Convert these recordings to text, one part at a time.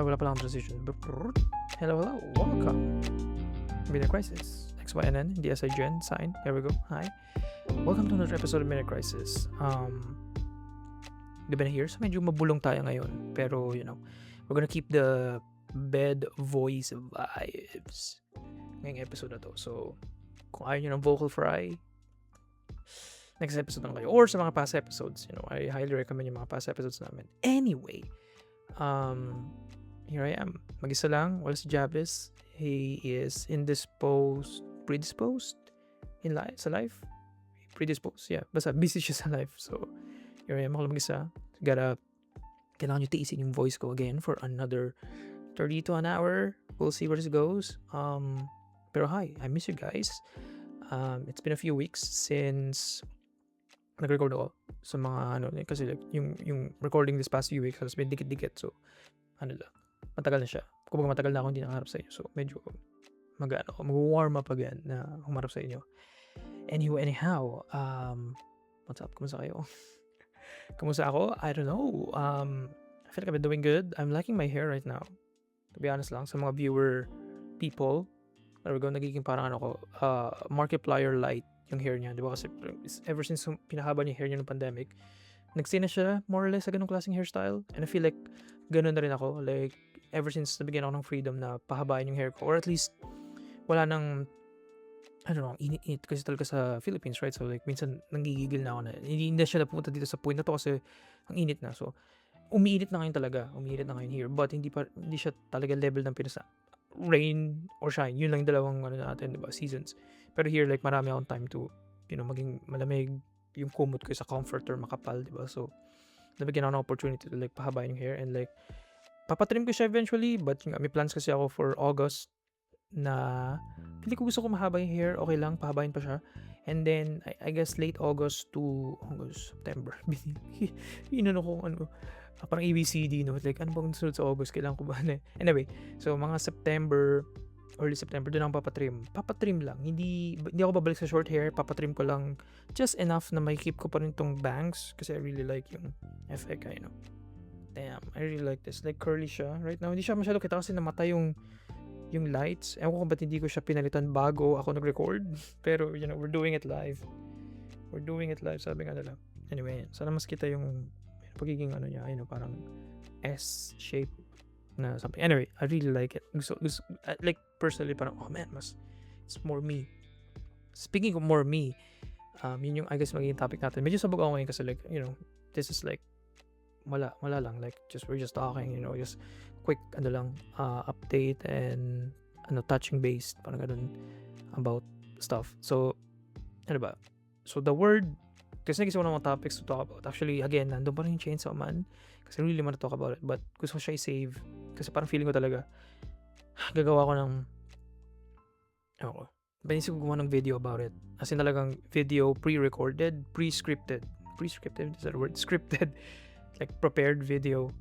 wala pa lang transition. Hello, welcome. Midnight Crisis. XYNN, DSI Gen, sign. Here we go. Hi. Welcome to another episode of Midnight Crisis. Di ba na here? So medyo mabulong tayo ngayon. Pero, we're gonna keep the bed voice vibes ngayong episode na to. So, kung ayaw nyo ng vocal fry, next episode na kayo. Or sa mga past episodes, I highly recommend yung mga past episodes namin. Anyway, here I am. Mag-isa lang. Wala si Javis. He is predisposed in life, sa life. Predisposed, yeah. Basta busy siya sa life. So, here I am. Ako lang mag-isa. Kailangan nyo tiisin yung voice ko again for another 30 to an hour. We'll see where this goes. Pero hi, I miss you guys. It's been a few weeks since nag-record ako sa mga kasi like, yung recording this past few weeks has been dikit-dikit, so matagal na siya. Kumbaga matagal na ako hindi nakaharap sa inyo, so medyo mag-warm up again na humarap sa inyo. Anyhow, what's up? Kumusta kayo? Kumusta ako? I don't know. I feel like I've been doing good. I'm liking my hair right now, to be honest lang. Sa mga viewer people, nagiging parang Markiplier light yung hair niya, di ba? Kasi ever since pinahaba niya yung hair niya ng pandemic, nag-stay na siya more or less sa ganung klaseng hairstyle. And I feel like ganun na rin ako. Like, ever since nabigyan ako ng freedom na pahabain yung hair ko, or at least wala nang init kasi talaga sa Philippines, right? So like, minsan nanggigigil na ako na hindi na siya napunta dito sa point na to kasi ang init na. So, umiinit na ngayon talaga. Umiinit na ngayon here. But hindi siya talaga level ng pinasa rain or shine. Yun lang dalawang natin, diba? Seasons. Pero here, like, marami akong time to, maging malamig, yung kumot ko sa comforter, makapal, diba? So, nabigyan ako ng opportunity to, like, pahabain yung hair and, like, papatrim ko siya eventually, but may plans kasi ako for August na, pili ko gusto ko mahaba yung hair, okay lang, pahabain pa siya. And then, I guess late August to September. Ko parang ABCD, no? Like, ano bang sunod sa August? Kailangan ko ba na? Anyway, so, mga September, early September, doon ako papatrim. Papatrim lang. Hindi ako babalik sa short hair. Papatrim ko lang just enough na may keep ko pa rin tong bangs kasi I really like yung effect, Damn, I really like this. Like, curly siya. Right now, hindi siya masyado kita kasi namatay yung lights. Ewan ko kung ba't hindi ko siya pinalitan bago ako nag-record. Pero, we're doing it live. Sabi nga nila. Anyway, sana mas kita yung pagiging niya, parang S-shape na something. Anyway, I really like it. Like, personally, parang, oh man, it's more me. Speaking of more me, yun yung, I guess, magiging topic natin. Medyo sabog ako ngayon kasi, like, this is like, wala lang. Like, we're just talking, just quick, update and, touching base, parang ganun, about stuff. So, So, the word, kasi nag-isip ko ng mga topics to talk about. Actually, again, nandun pa rin yung Chainsaw Man. Kasi really want to talk about it. But gusto ko siya i-save. Kasi parang feeling ko talaga, gagawa ko ng, Panisip ko gumawa ng video about it. As in talagang video pre-recorded, pre-scripted. Pre-scripted, is that a word? Scripted. Like, prepared video.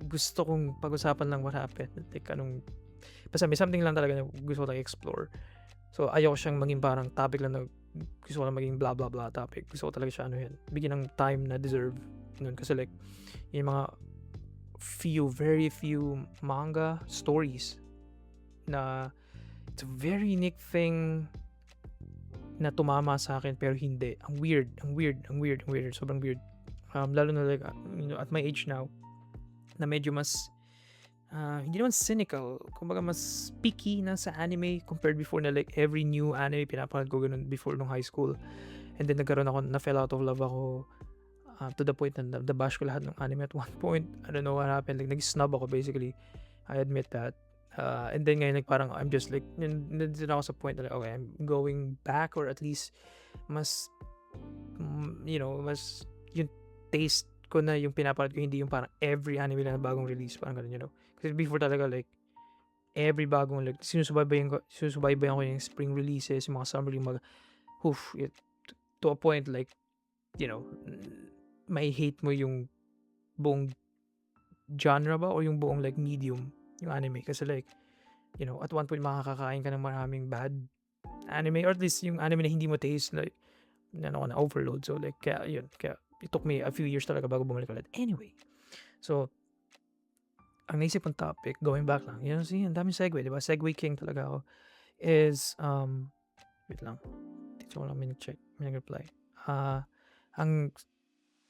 Gusto kong pag-usapan lang what happened. Like, basta may something lang talaga na gusto ko lang explore. So, ayoko siyang maging parang topic lang na gusto ko lang maging blah blah blah topic. Gusto ko talaga siya bigyan ng time na deserve nun. Kasi like, yung mga very few manga stories na it's a very unique thing na tumama sa akin pero hindi. Ang weird. Sobrang weird. Lalo na like, at my age now, na medyo mas hindi naman cynical, kumbaga mas picky na sa anime compared before na like every new anime pinapanood ko ganun before nung high school. And then na fell out of love ako to the point na nabash ko lahat ng anime at one point. I don't know what happened, like nag-snub ako basically. I admit that. And then ngayon like parang I'm just like nandun ako sa point na like, okay, I'm going back or at least mas mas yung taste ko na yung pinapanood ko, hindi yung parang every anime na bagong release, parang ganun, Kasi before talaga, like, every bagong, like, sinusubaybayan ko yung spring releases, yung mga summer, yung to a point, like, may hate mo yung buong genre ba, or yung buong, like, medium, yung anime. Kasi, like, at one point, makakakain ka ng maraming bad anime, or at least yung anime na hindi mo taste, like, na overload. So, like, kaya it took me a few years talaga bago bumalik ulit. Anyway, so, ang naisip kong topic, going back lang, yun, see, ang daming segue, di ba? Segue king talaga ako. Is, wait lang. Dito ko lang may nag-check, may nag-reply. Ang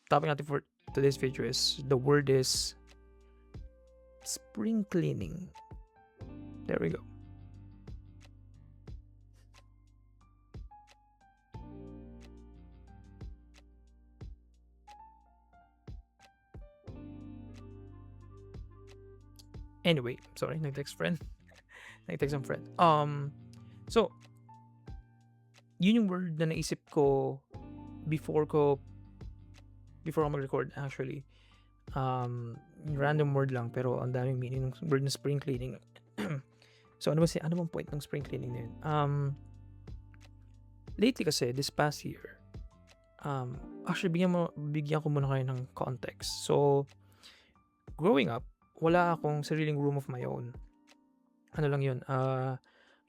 topic natin for today's video is, the word is spring cleaning. There we go. Anyway, sorry, nag-text friend. Nag-text ang friend. So, yun yung word na naisip ko before ako mag-record actually. Random word lang pero ang daming meaning ng word na spring cleaning. So, ano bang point ng spring cleaning na yun? Lately kasi, this past year, actually, bigyan ko muna kayo ng context. So, growing up, wala akong sariling room of my own. Ano lang yun,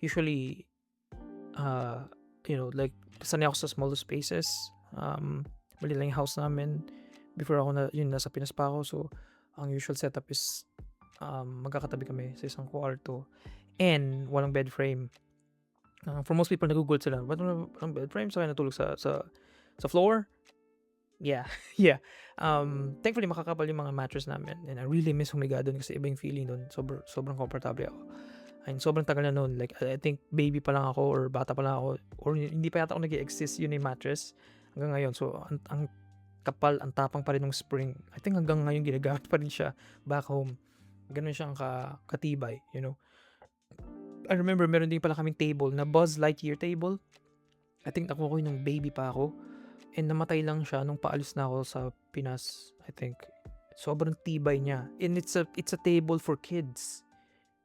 usually, like, sanay ako sa small spaces. Mali lang yung house namin. Before ako nasa Pinas pa ako. So, ang usual setup is, magkakatabi kami sa isang kwarto. And, walang bed frame. For most people, nagugulat sila. Ba't walang bed frame? So, kaya natulog sa floor? Yeah. Yeah. Thankfully, makakapal yung mga mattress namin. And I really miss humiga doon kasi iba yung feeling doon. Sobrang comfortable ako. And sobrang tagal na noon. Like, I think baby pa lang ako or bata pa lang ako. Or hindi pa yata ako nag-exist yun yung mattress. Hanggang ngayon. So, ang kapal, ang tapang pa rin ng spring. I think hanggang ngayon ginagamit pa rin siya back home. Ganun siyang katibay, I remember meron din pala kaming table na Buzz Lightyear table. I think nakuha ko yun nung baby pa ako. And namatay lang siya nung paalis na ako sa Pinas, I think. Sobrang tibay niya. And it's a table for kids.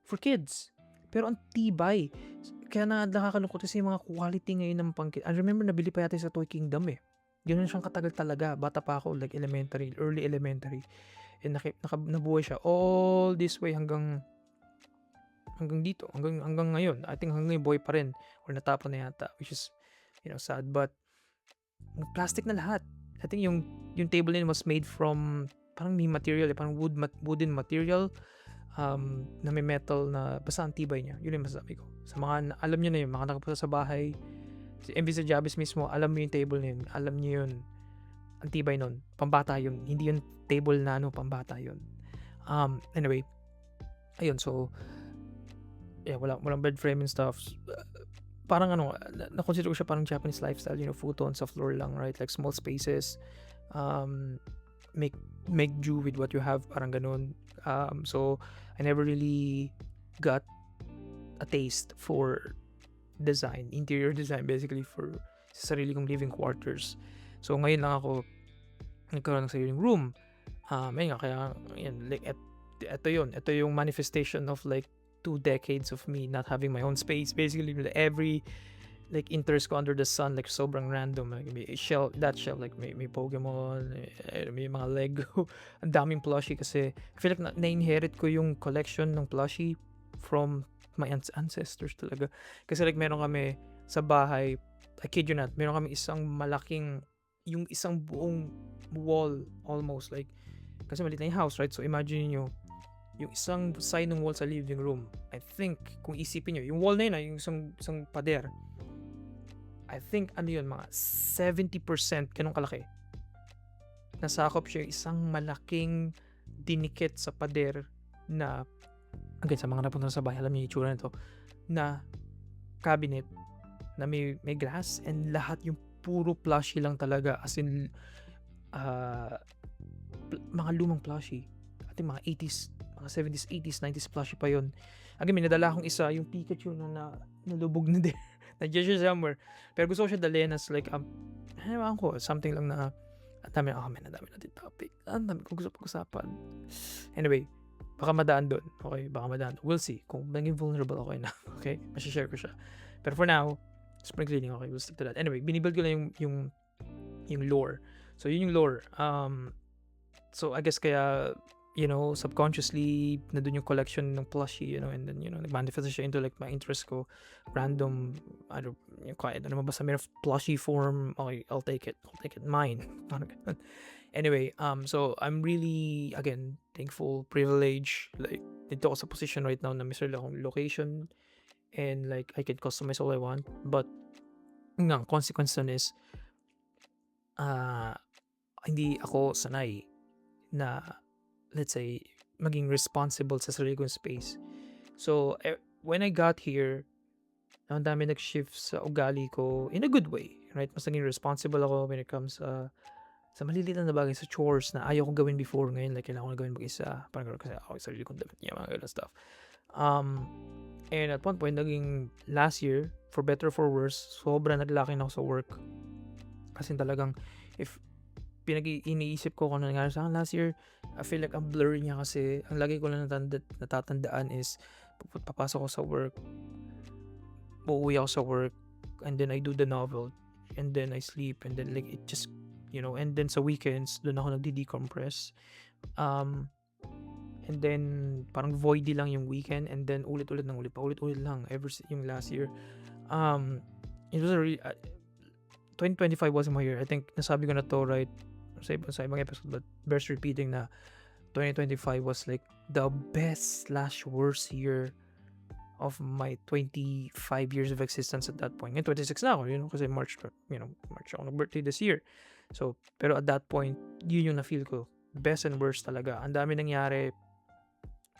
For kids. Pero ang tibay. Kaya nakakalungkot kasi yung mga quality ngayon ng pang-kids. I remember nabili pa yata sa Toy Kingdom eh. Ganoon siyang katagal talaga. Bata pa ako, like early elementary. And nabuhay siya all this way hanggang dito, hanggang ngayon. I think hanggang ngayon buhay pa rin or natapon na yata, which is sad, but plastic na lahat. I think yung table na yun was made from parang may material, parang wooden material, na may metal na basta ang tibay niya. Yun yung masasabi ko. Sa mga alam niyo na yun, mga nakapunta sa bahay, si MV sa Jabis mismo, alam mo yung table na yun, alam niyo yun, ang tibay nun, pambata yun, hindi yun table na pambata yun. Anyway, ayun, so yeah, walang bed frame and stuff. Parang na-consider ko siya parang Japanese lifestyle, futon sa floor lang, right? Like small spaces, make do with what you have, parang ganun. So I never really got a taste for design, interior design basically for sa sarili kong living quarters. So ngayon lang ako nagkaroon ng sariling room. Ayun nga, kaya like ito yung manifestation of like 2 decades of me not having my own space. Basically, every like interest ko under the sun, like sobrang random. Like, may shell, like may Pokemon, may mga Lego. Ang daming plushie kasi I feel like na-inherit ko yung collection ng plushie from my ancestors talaga. Kasi like meron kami sa bahay, I kid you not, meron kami isang malaking, yung isang buong wall almost, like kasi maliit na yung house, right? So imagine niyo yung isang side ng wall sa living room. I think, kung isipin nyo, yung wall na yun, yung isang pader, I think, mga 70% ganun kalaki. Nasakop siya yung isang malaking dinikit sa pader na, again, sa mga napunta sa bahay, alam niyo yung itsura nito, na cabinet, na may glass, and lahat yung puro plushie lang talaga, as in, mga lumang plushie. At yung mga 80s, mga 70s, 80s, 90s plushie pa yun. Again, may nadala akong isa, yung Pikachu na nalubog na din. Nandiyan siya somewhere. Pero gusto ko siya dalhin as like, ewan ko, something lang na, ang dami natin topic. Ang dami ko gusto pag-usapan. Anyway, baka madaan doon. Okay, baka madaan. We'll see. Kung naging vulnerable ako na. Okay, masishare ko siya. Pero for now, spring cleaning, okay, we'll stick to that. Anyway, binibuild ko lang yung lore. So, yun yung lore. So, I guess kaya, subconsciously nandun yung collection ng plushie, and then, nag-manifest siya into like my interest ko. Random, I don't, kahit ano basta may plushie form, okay, I'll take it. Mine. Parang ganun. Anyway, so I'm really, again, thankful, privileged, like, dito ako sa position right now na may sarili akong location, and like, I can customize all I want. But, ang consequence nun is, hindi ako sanay na, let's say, maging responsible sa sarili kong space. So, when I got here, ang dami nag-shift sa ugali ko in a good way, right? Mas naging responsible ako when it comes sa maliliit na bagay, sa chores na ayaw kong gawin before. Ngayon, like, kailangan ko na gawin mag-isa. Parang gano'n kasi ako, sarili kong damit niya, mga gano'n stuff. And at one point, naging last year, for better or for worse, sobra naglaki na ako sa work. Kasi talagang, if iniisip ko kung ano nangyari sa akin last year, I feel like ang blurry niya kasi ang lagi ko lang natatandaan is papasok ako sa work, uuwi ako sa work, and then I do the novel, and then I sleep, and then like it just, and then sa weekends, doon ako nagdi-decompress. And then parang voidy lang yung weekend, and then ulit-ulit lang yung last year. It was a really 2025 wasn't my year. I think nasabi ko na to right sa ibang episode, but bears repeating na 2025 was like the best/worst year of my 25 years of existence at that point. Ngayon 26 na ako, kasi March ako nag-birthday this year. So, pero at that point, yun yung na-feel ko. Best and worst talaga. Ang dami nangyari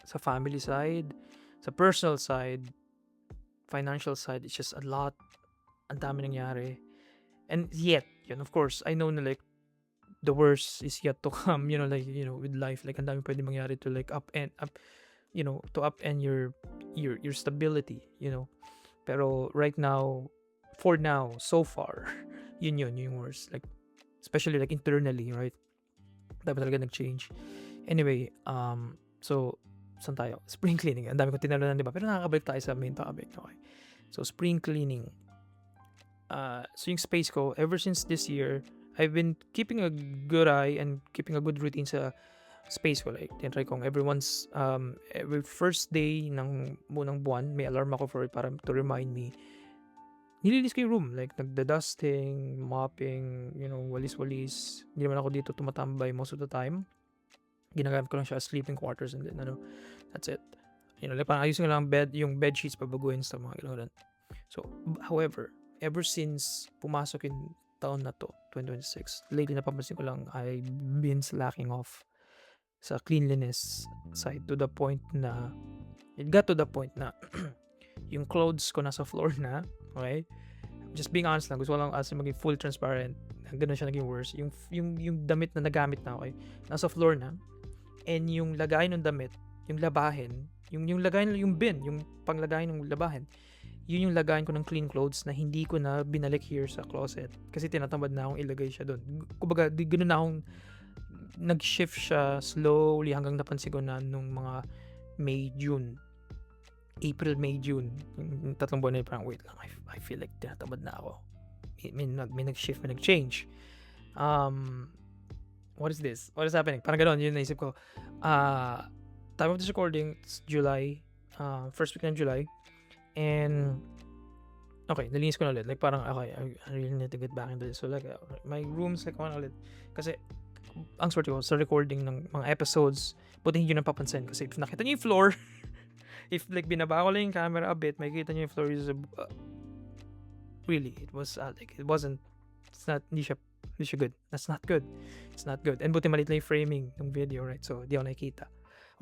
sa family side, sa personal side, financial side. It's just a lot. Ang dami nangyari. And yet, of course, I know na like the worst is yet to come, with life. Like, ang dami pwede mangyari to like upend your stability, Pero right now, for now, so far, yun yung worst. Like, especially like internally, right? Dapat talaga nag-change. Anyway, so, saan tayo? Spring cleaning. Ang dami ko tinalunan, di ba? Pero nakakabalik tayo sa main topic. Okay. So, spring cleaning. So yung space ko, ever since this year, I've been keeping a good eye and keeping a good routine sa space ko. Like, tinry kong every first day ng munang buwan, may alarm ako for it para to remind me. Nilinis ko yung room. Like, nagda-dusting, mopping, walis-walis. Hindi naman ako dito tumatambay most of the time. Ginagamit ko lang siya as sleeping quarters, and then, that's it. Like, parang ayusin ko lang yung bed sheets, pabaguhin sa mga gano'n. So, however, ever since pumasok yung taon na to, 2026, lately napapansin ko lang, I've been slacking off sa cleanliness side to the point na, it got to the point na, yung clothes ko nasa floor na, okay? Just being honest lang, gusto ko lang as maging full transparent, ganun siya naging worse. Yung damit na nagamit na, okay? Nasa floor na, and yung lagay ng damit, yung labahin, yung lagay, yung bin, yung panglagay ng labahin, yun yung lagayan ko ng clean clothes na hindi ko na binalik here sa closet kasi tinatamad na akong ilagay siya doon. Kumbaga, ganoon na akong nag-shift siya slowly hanggang napansin ko na nung mga April, May, June, yung 3 buwan na parang wait lang, I feel like tinatamad na ako. May nag-shift, may nag-change. What is this? What is happening? Parang ganoon, yun naisip ko. Time of this recording, it's July, first week ng July. And okay, nalinis ko na ulit. Like, parang okay, I really need to get back into this. So like, my room's like one ulit. Kasi ang swerte ko sa recording ng mga episodes, buti hindi nyo napapansin. Kasi if nakita nyo yung floor, if like binaba ko lang yung camera a bit, makikita nyo yung floor is really, it was like, hindi siya good. That's not good. It's not good. And buti maliit lang yung framing ng video, right? So, di ako nakikita.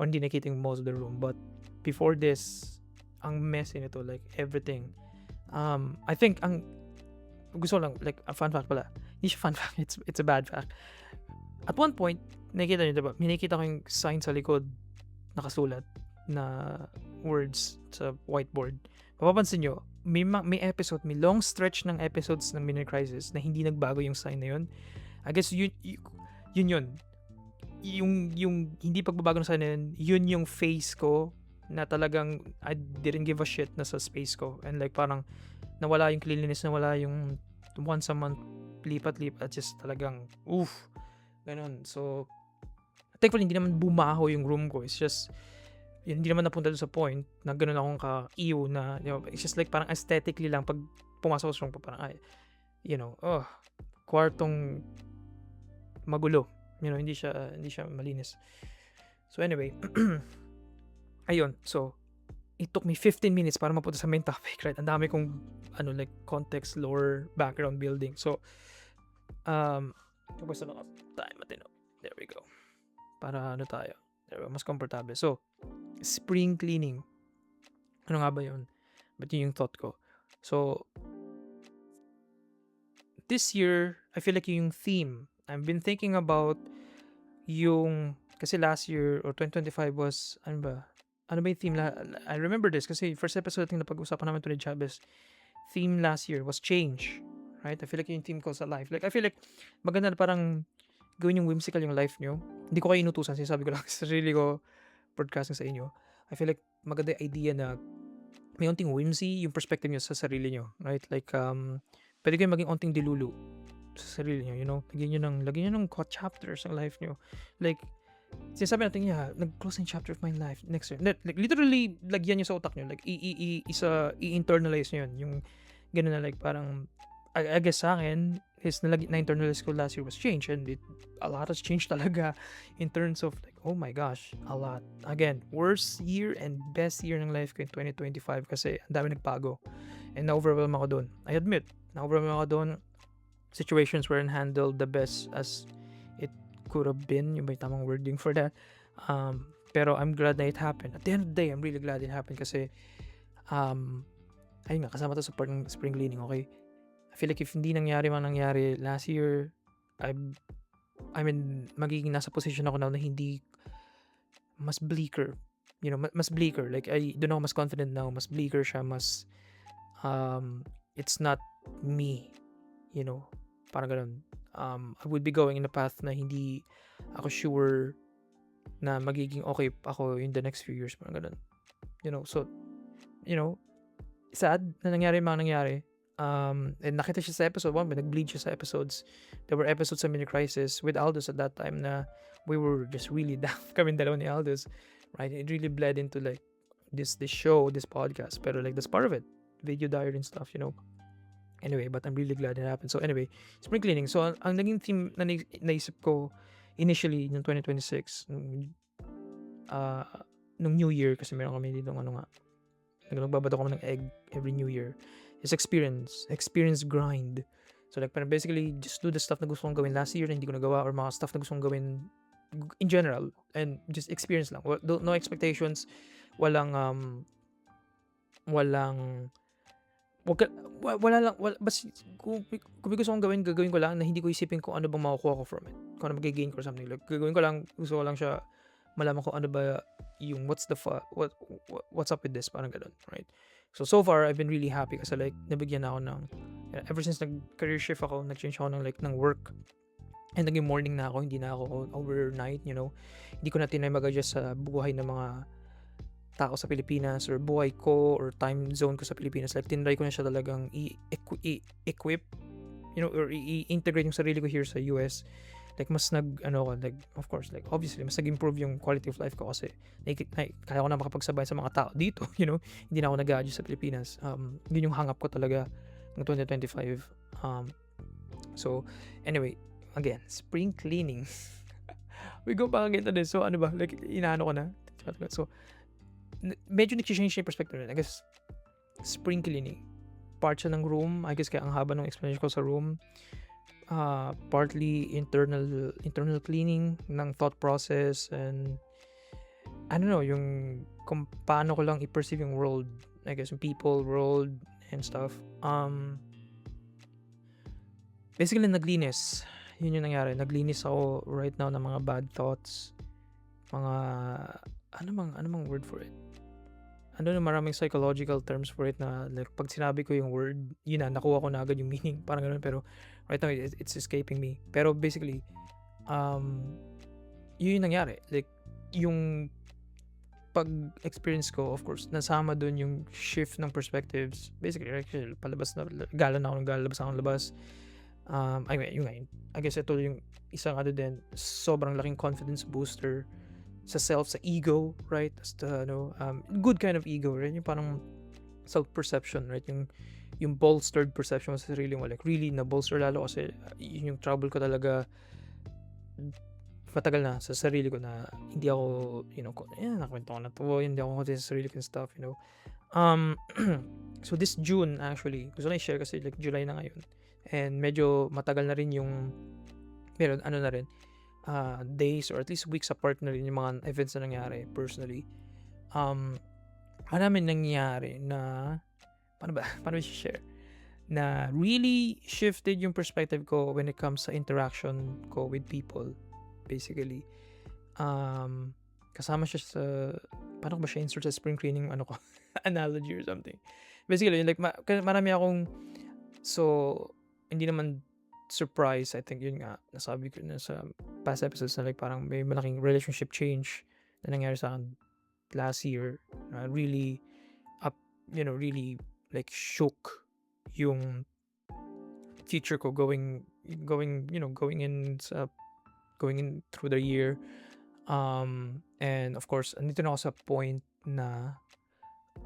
Or hindi nakikita yung most of the room. But before this, ang messy nito, like everything. I think ang gusto lang, like a fun fact pala. Hindi siya fun fact, it's a bad fact. At one point, nakikita niyo diba? Nakikita ko yung sign sa likod nakasulat na words sa whiteboard. Mapapansin nyo, may episode, may long stretch ng episodes ng Midnight Crisis na hindi nagbago yung sign na yun. I guess yun. Yung hindi pagbabago ng sign na yun yung face ko na talagang I didn't give a shit na sa space ko, and like parang nawala yung cleanliness, nawala yung once a month lipat just talagang ganun. So Thankfully, hindi naman bumaho yung room ko. It's just, hindi naman napunta doon sa point na gano'n akong ka-ew na, it's just like parang aesthetically lang pag pumasok sa room ko, parang, kwartong magulo. Hindi siya malinis. So anyway, ayun. So, it took me 15 minutes para mapunta sa main topic, right? Ang dami kong, like, context, lore, background building. So, tapos na lang tayo matino. There we go. Para tayo. There we go. Mas komportable. So, spring cleaning. Ano nga ba yun? But yun yung thought ko. So, this year, I feel like yung theme, I've been thinking about kasi last year, or 2025 was, ano ba yung theme? I remember this kasi first episode na pag-usapan namin to ni Chavez, theme last year was change. Right? I feel like yung theme ko sa life. Like, I feel like maganda na parang gawin yung whimsical yung life nyo. Hindi ko kayo inutusan. Sinasabi ko lang sa sarili ko, broadcasting sa inyo. I feel like maganda yung idea na may onting whimsy yung perspective nyo sa sarili nyo. Right? Like, pwede kayo maging onting dilulu sa sarili nyo. Lagyan nyo ng chapters ng life nyo. Like, sinasabi natin, nag-close yung chapter of my life next year. Like, literally, lagyan nyo sa utak nyo. Like, i-internalize nyo yun. Yung gano'n na like, parang, I guess sa akin, na-internalize ko last year was change, and a lot has changed talaga in terms of like, oh my gosh, a lot. Again, worst year and best year ng life ko in 2025 kasi ang dami nagbago. And na-overwhelm ako doon. I admit, na-overwhelm ako doon. Situations weren't handled the best as it could have been. Yung may tamang wording for that. Pero I'm glad na it happened. At the end of the day, I'm really glad it happened kasi ayun nga, kasama to sa part ng spring cleaning, okay? I feel like if hindi nangyari last year, I mean, magiging nasa position ako now na hindi mas bleaker. Mas bleaker. Like, I don't know, mas confident now, mas bleaker siya, mas it's not me. Parang ganun. I would be going in a path na hindi ako sure na magiging okay ako in the next few years. Parang ganun. So, sad na nangyari yung mga nangyari. And nakita siya sa episode 1, nag-bleed siya sa episodes. There were episodes sa Mini Crisis with Aldous at that time na we were just really down. Kami dalawa ni Aldous, right? It really bled into like this show, this podcast. Pero like that's part of it. Video diary and stuff, Anyway, but I'm really glad it happened. So anyway, spring cleaning. So ang naging theme na naisip ko initially ng 2026 nung New Year, kasi meron kami dito nagbabato kami ng egg every New Year, is experience grind. So like parang basically just do the stuff na gusto kong gawin last year na hindi ko nagawa, or mga stuff na gusto kong gawin in general, and just experience lang. No expectations, wala lang, basta kung may gusto kong gagawin ko lang na hindi ko isipin kung ano bang makukuha ko from it, kung ano mag-gain ko or something. Like gagawin ko lang, gusto ko lang siya malaman ko ano ba yung what's up with this, parang ganun, right? So far I've been really happy kasi like nabigyan ako ng, ever since nag-career shift ako, nag-change ako ng work, and naging morning na ako, hindi na ako overnight, hindi ko na tinay mag-adjust sa buhay ng mga tao sa Pilipinas or buhay ko or time zone ko sa Pilipinas. Like tinry ko na siya talagang i-equip, or i-integrate yung sarili ko here sa US. Like mas of course, like obviously mas nag-improve yung quality of life ko kasi kaya ko na makapagsabay sa mga tao dito, hindi na ako nag-adjust sa Pilipinas. Yun yung hang-up ko talaga ng 2025. So anyway, again, spring cleaning. We go back again to this. So ano ba, like inaano ko na. So medyo nag-change yung perspective na. I guess spring cleaning, part siya ng room. I guess kaya ang haba ng explanation ko sa room. Partly internal cleaning ng thought process, and I don't know, yung kung paano ko lang i-perceive yung world, I guess yung people, world, and stuff. Basically naglinis. Yun yung nangyari. Naglinis ako right now ng mga bad thoughts, mga ano mang word for it. Ano na, maraming psychological terms for it na like pag sinabi ko yung word, yun na, nakuha ko na agad yung meaning, parang ganun. Pero right now it's escaping me. Pero basically yun yung nangyari. Like yung pag-experience ko, of course, nasama dun yung shift ng perspectives. Basically, palabas na, gala na ako ng gala, labas na ako ng labas. Yun nga, I guess ito yung isang ano din, sobrang laking confidence booster sa self, sa ego, right? Good kind of ego, right? Yung parang self-perception, right? Yung bolstered perception sa sarili mo, like really na-bolster lalo kasi yun yung trouble ko talaga matagal na sa sarili ko na hindi ako, nakwento ko na to, hindi ako confident sa sarili ko and stuff, so this June actually, gusto ko na i-share kasi like July na ngayon and medyo matagal na rin yung meron ano na rin days or at least weeks apart na rin yung mga events na nangyari personally. Marami nangyari na paano i-share na really shifted yung perspective ko when it comes sa interaction ko with people basically. Kasama siya sa paano ko ba siya insert sa spring cleaning ano ko analogy or something. Basically like marami akong hindi naman surprise. I think yun nga nasabi ko na sa past episodes na like parang may malaking relationship change na nangyari sa akin last year na really really like shook yung future ko going in through the year. And of course andito na ako sa point na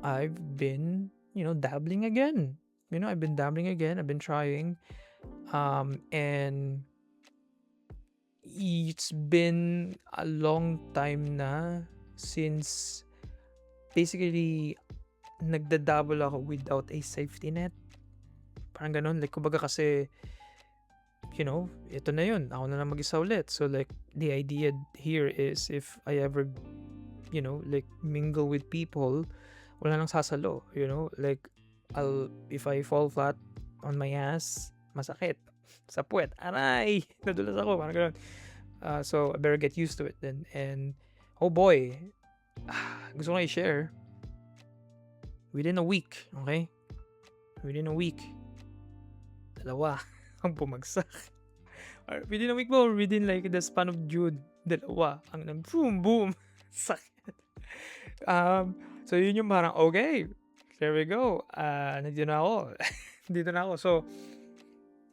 I've been dabbling again. I've been dabbling again. I've been trying. And it's been a long time na since basically nagda-dabble ako without a safety net. Parang ganun. Like, kumbaga kasi, ito na yun. Ako na lang mag-isa ulit. So, like, the idea here is if I ever, like, mingle with people, wala nang sasalo, Like, if I fall flat on my ass, masakit. Sa puwet. Aray! Nadulas ako. Parang ganun. So, I better get used to it then. And, oh boy, gusto ko na i-share. Within a week, okay? Within a week, 2 ang bumagsak. Or within a week mo, or within like the span of June, 2 ang boom, boom. Sakit. So, yun yung parang, okay, there we go. Nandito na ako. Dito na ako. So,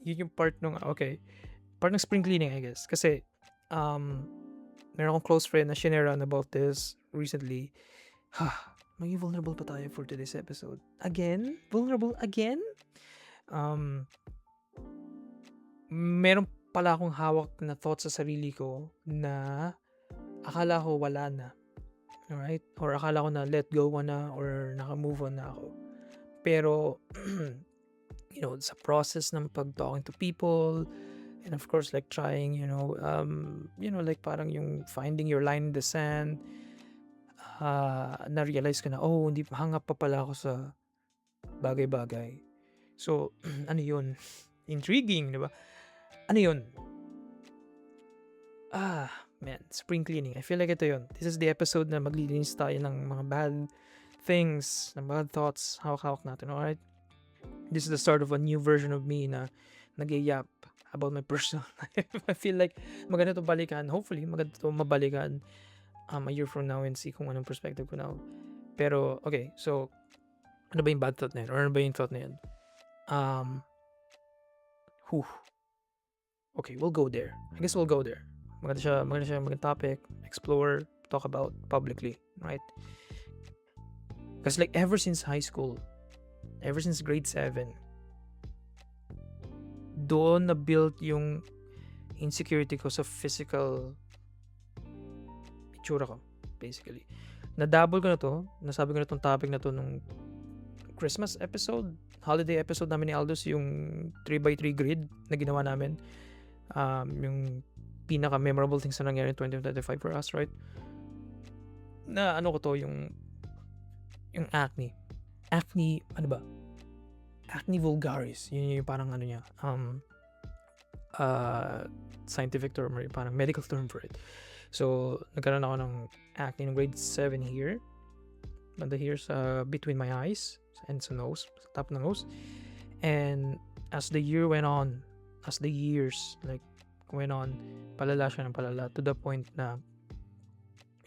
yun yung part ng, part ng spring cleaning, I guess. Kasi, meron akong close friend na shinare about this recently. Maging vulnerable pa tayo for today's episode. Again? Vulnerable again? Meron pala akong hawak na thoughts sa sarili ko na akala ko wala na. Alright? Or akala ko na let go na or naka-move on na ako. Pero, sa process ng pag-talking to people, and of course, like trying, like parang yung finding your line in the sand, na-realize ko na, hindi hangap pa pala ako sa bagay-bagay. So, ano yun? Intriguing, di ba? Ano yun? Man, spring cleaning. I feel like ito yun. This is the episode na maglilinis tayo ng mga bad things, ng bad thoughts, hawak-hawak natin, alright? This is the start of a new version of me na nag-yap about my personal life. I feel like maganda to balikan. Hopefully, maganda to mabalikan a year from now and see kung anong perspective ko now. Pero, okay, so, ano ba yung bad thought na yun? Or ano ba yung thought na yun? Okay, we'll go there. I guess we'll go there. Maganda siya, magandang topic, explore, talk about publicly, right? Because like ever since high school, ever since grade 7, doon na-build yung insecurity ko sa physical itsura ko, basically. Na-double ko na to, nasabi ko na tong topic na to nung Christmas episode, holiday episode namin ni Aldous, yung 3x3 grid na ginawa namin. Yung pinaka-memorable things na nangyari in 2025 for us, right? Na ano ko to, yung acne. Acne, ano ba? Acne vulgaris. Yun yung parang ano niya. Scientific term or parang medical term for it. So, nagkaroon ako ng acne ng grade 7 here. Banda here sa between my eyes and sa nose, sa top ng nose. And as the years like went on, palala siya ng palala to the point na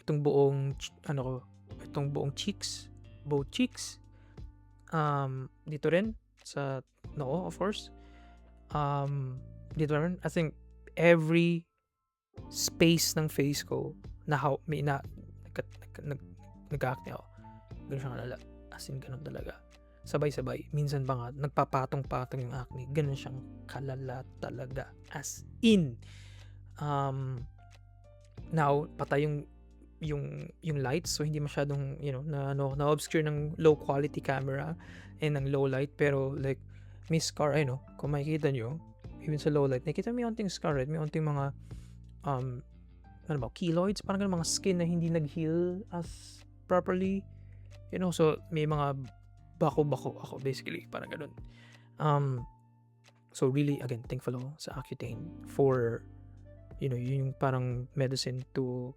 itong buong cheeks, both cheeks, dito rin sa noo, of course, dito naman, I think every space ng face ko may nag-acne ako. Ganun siya kalala. As in, ganun talaga. Sabay-sabay. Minsan pa nga, nagpapatong-patong yung acne. Ganun siyang kalala talaga. As in. Now, patay yung lights. So, hindi masyadong, na-obscure ng low quality camera and ng low light. Pero, like, may scar, kung makikita nyo, even sa low light, nakita may onting scar, right? May onting mga, keloids, parang ganun, mga skin na hindi nag-heal as properly. So, may mga bako-bako ako, basically, parang ganun. So, really, again, thankful ako sa Accutane for, yung parang medicine to,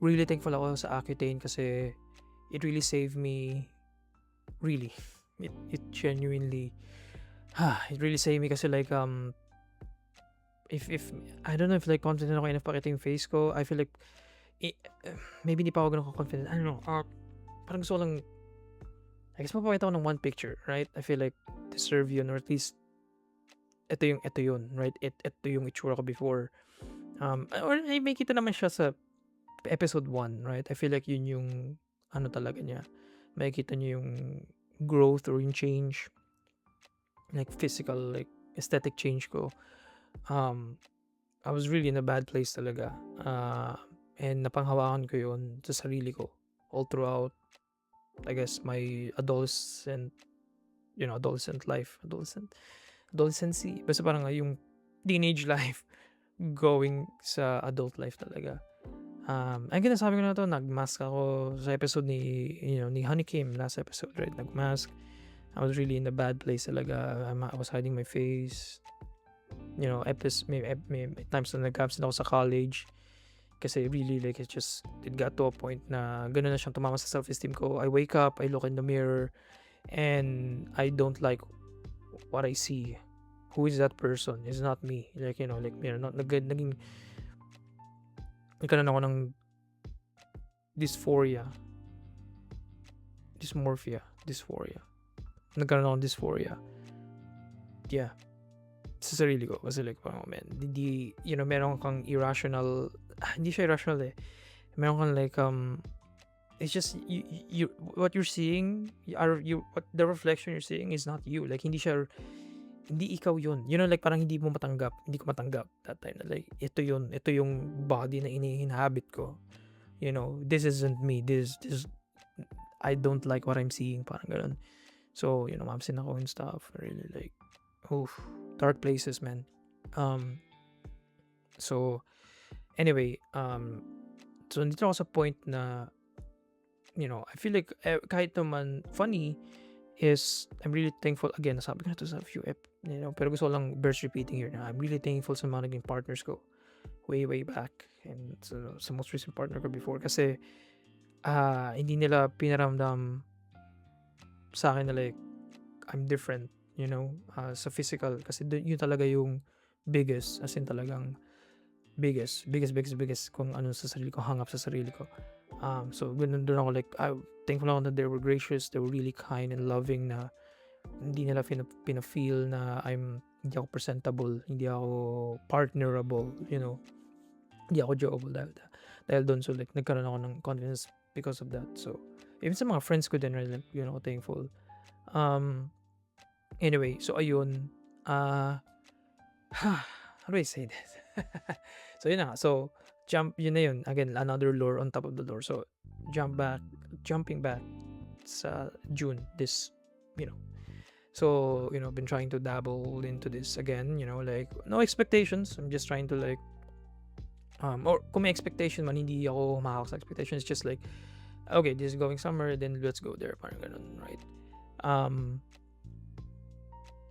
really thankful ako sa Accutane kasi it really saved me, really. It genuinely, it really saved me kasi like, if I don't know if like confident ako enough pakita yung face ko. I feel like maybe hindi pa ako ganun confident. I don't know. Parang gusto ko lang, I guess mapapakita ko ng one picture, right? I feel like deserve yun, or at least ito yun, right? Ito yung itsura ko before. Or may kita naman siya sa episode 1, right? I feel like yun yung talaga niya. Makikita niyo yung growth or yung change, like physical, like aesthetic change ko. I was really in a bad place talaga. And napanghawakan ko yun sa sarili ko all throughout, I guess, my adolescent life. Adolescency. Basta parang yung teenage life going sa adult life talaga. Ang ginasabi ko na to, nagmask ako sa episode ni Honey Kim, last episode, right? Nagmask. I was really in a bad place talaga. I was hiding my face. May times na nag-absent ako sa college kasi really like it got to a point na gano'n na siyang tumama sa self-esteem ko. I wake up, I look in the mirror, and I don't like what I see. Who is that person? It's not me. Like, nagkaroon ako ng dysphoria. Nagkaroon ako ng dysphoria. Yeah. Sa sarili ko. Kasi like, man, hindi, meron kang irrational, hindi siya irrational eh. Meron kang like, it's just, what you're seeing, what the reflection you're seeing is not you. Like, hindi ikaw yun. Like, parang hindi ko matanggap that time. Like, ito yung body na iniinhabit ko. This isn't me. This, I don't like what I'm seeing. Parang ganun. So, mabsin ako and stuff. Really like, dark places, man. So, anyway, so nandito ako sa point na, I feel like, kahit naman funny, is, I'm really thankful, again, nasabi ko na to sa few pero gusto ko lang burst repeating here na, I'm really thankful sa mga naging partners ko, way back, and sa most recent partner ko before, kasi, hindi nila pinaramdam sa akin na like, I'm different, sa physical, kasi yun talaga yung biggest, as in talagang biggest kung ano sa sarili ko, hang up sa sarili ko. So doon ako like, thankful ako that they were gracious, they were really kind and loving, na hindi nila pina-feel na hindi ako presentable, hindi ako partnerable, hindi ako joable dahil doon. So like, nagkaroon ako ng confidence because of that. So even sa mga friends ko din, right, like, ako thankful. Anyway, so ayun, how do I say this? So yun na, so yun na yun, again, another lore on top of the lore. So jumping back sa June, this, so, been trying to dabble into this again, like, no expectations, I'm just trying to like, or kung may expectation man, hindi ako humahawak sa expectation. It's just like, okay, this is going somewhere, then let's go there, parang ganun, right?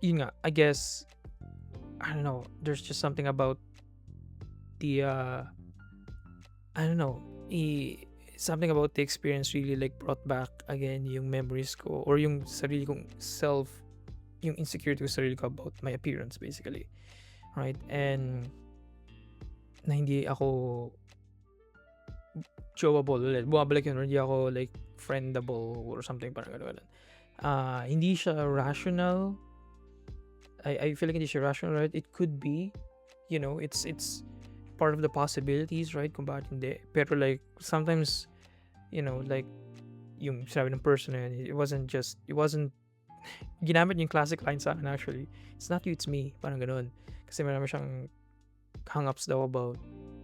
Yun nga, I guess, I don't know, there's just something about the, I don't know, something about the experience really like brought back again yung memories ko, or yung sarili kong yung insecurity ko sa sarili ko about my appearance, basically, right? And na hindi ako showable ulit, bumabalik yun, or hindi ako like friendable or something, parang gano'n. Hindi siya rational I feel like hindi siya rational, right? It could be, it's part of the possibilities, right? Kung bakit hindi. Pero like, sometimes, like, yung sabi ng person na yun, it wasn't, ginamit yung classic line sa akin actually. It's not you, it's me. Parang ganun. Kasi marami siyang hang-ups daw about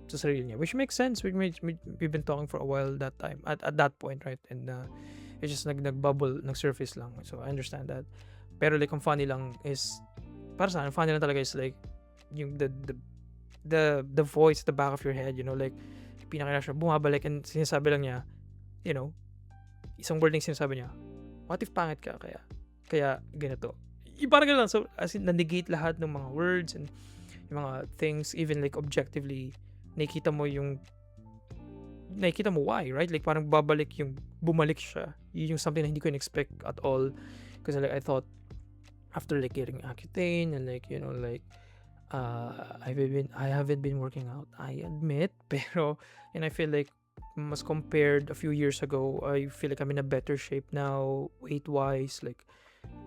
sa sarili niya. Which makes sense. We've been talking for a while that time. At that point, right? And it's just nag-bubble, nag-surface lang. So, I understand that. Pero like, ang funny lang is, para sa akin, funny lang talaga is like, yung the voice at the back of your head, like, pinakita siya, bumabalik and sinasabi lang niya, isang word lang sinasabi niya, what if pangit ka? Kaya ganito. Parang ganun lang. So, as in, na-negate lahat ng mga words and yung mga things, even like objectively, nakikita mo why, right? Like, parang bumalik siya. Yun yung something na hindi ko in-expect at all. Because like, I thought, after like getting Accutane and like, I haven't been working out, I admit, pero, and I feel like, mas compared a few years ago, I feel like I'm in a better shape now, weight-wise, like,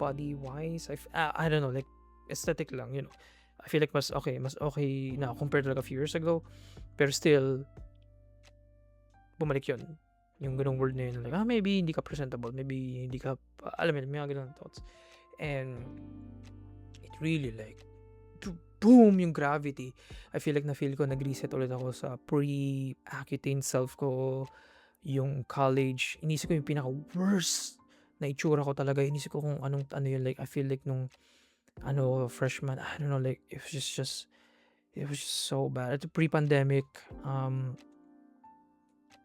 body-wise. I don't know, like, aesthetic lang, I feel like mas okay na compared to like a few years ago. Pero still, bumalik yun. Yung ganung word na yun. Like, maybe hindi ka presentable. Maybe hindi ka, alam mo, may mga ganung thoughts. And, it really like, boom, yung gravity. I feel like na-feel ko, nag-reset ulit ako sa pre-Accutane self ko. Yung college. Inisip ko yung pinaka-worst na itsura ko talaga. Inisip ko kung ano yun. Like, I feel like nung, freshman, I don't know, like, it was just so bad. At pre-pandemic,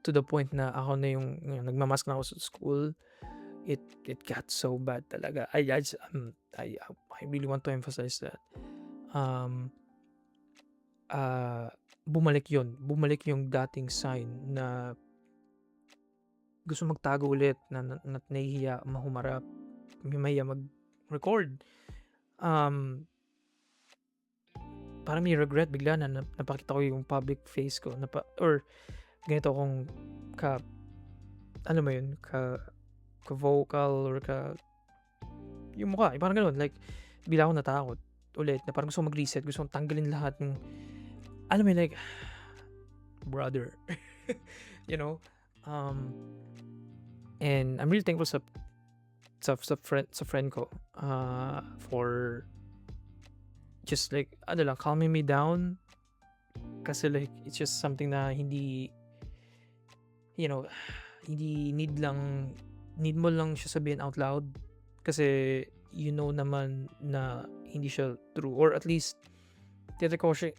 to the point na ako na yung nagmamask na ako sa school, it got so bad talaga. I really want to emphasize that. Bumalik yung dating sign na gusto magtago ulit, na nahihiya mahumarap, mahihiya mag-record. Parang may regret bigla na napakita ko yung public face ko, or ganito akong ano mo yun, ka vocal or yung mukha, parang gano'n, like, bigla ako natakot ulit, na parang gusto kong mag-reset, gusto kong tanggalin lahat ng, alam mo yun, like, brother, and I'm really thankful sa friend ko, for just like, calming me down, kasi like, it's just something na hindi, hindi need mo lang siya sabihin out loud, kasi naman na hindi siya true, or at least tinatry ko kasi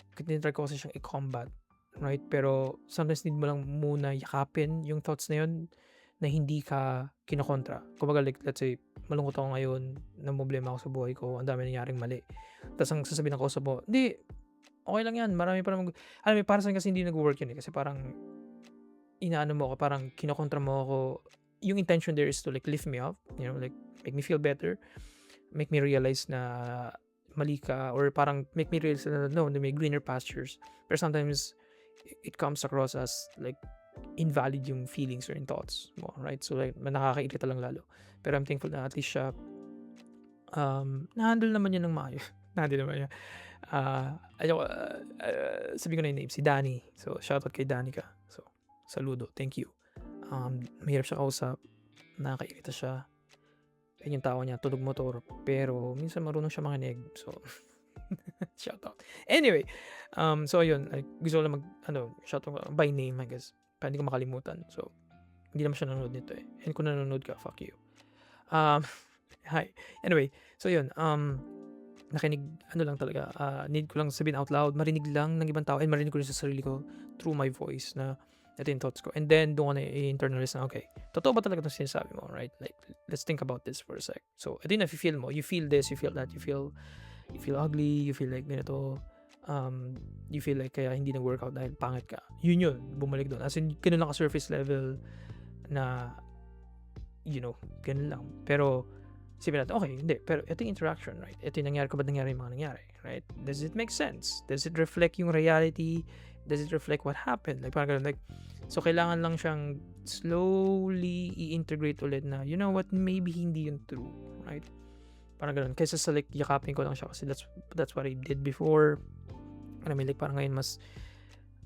siyang i-combat, right? Pero sometimes need mo lang muna yakapin yung thoughts na yun, na hindi ka kinokontra. Kumbaga, like, let's say, malungkot ako ngayon, namblema ako sa buhay ko, ang dami nangyaring mali. Tapos ang sasabihin ng kausap mo, hindi, okay lang yan, marami pa naman, alam mo, para saan kasi hindi nag-work yun, kasi parang, inaano mo ako, parang kinokontra mo ako. Yung intention there is to like lift me up, like make me feel better, make me realize na mali ka, or parang make me realize na no, may greener pastures. Pero sometimes it comes across as like invalid yung feelings or yung thoughts mo, right? So like, nakakairita lang lalo. Pero I'm thankful na at least siya na-handle naman niya ng maayos. Na-handle naman niya. Sabi ko na yung name, si Danny. So shoutout kay Danica. So saludo, thank you. Mahirap siya kausap, nakakairita siya. Yung tawa niya, tunog motor, pero minsan marunong siya makinig. So shout out. Anyway, so ayun, like, gusto ko lang shout out by name, I guess. Para hindi ko makalimutan. So, hindi naman siya nanonood nito eh. And kung nanonood ka, fuck you. Hi. Anyway, so yun, nakinig, lang talaga, need ko lang sabihin out loud, marinig lang ng ibang tao, and marinig ko rin sa sarili ko through my voice na ito yung thoughts ko. And then, doon ko na i-internalize na, okay, totoo ba talaga itong sinasabi mo, right? Like, let's think about this for a sec. So, ito yung nafe-feel mo. You feel this, you feel that, you feel ugly, you feel like ganito, you feel like kaya hindi nag-workout dahil pangit ka. Yun, bumalik doon. As in, ganun lang ka surface level na, ganun lang. Pero, sabihin natin, okay, hindi. Pero ito yung interaction, right? Ito yung nangyari, kapag nangyari yung mga nangyari, right? Does it make sense? Does it reflect yung reality? Does it reflect what happened? Like, parang ganun, like, so, kailangan lang siyang slowly i-integrate ulit na, you know what, maybe hindi yun true, right? Parang ganun. Kaysa sa like yakapin ko lang siya kasi that's what I did before. I mean, like parang ngayon mas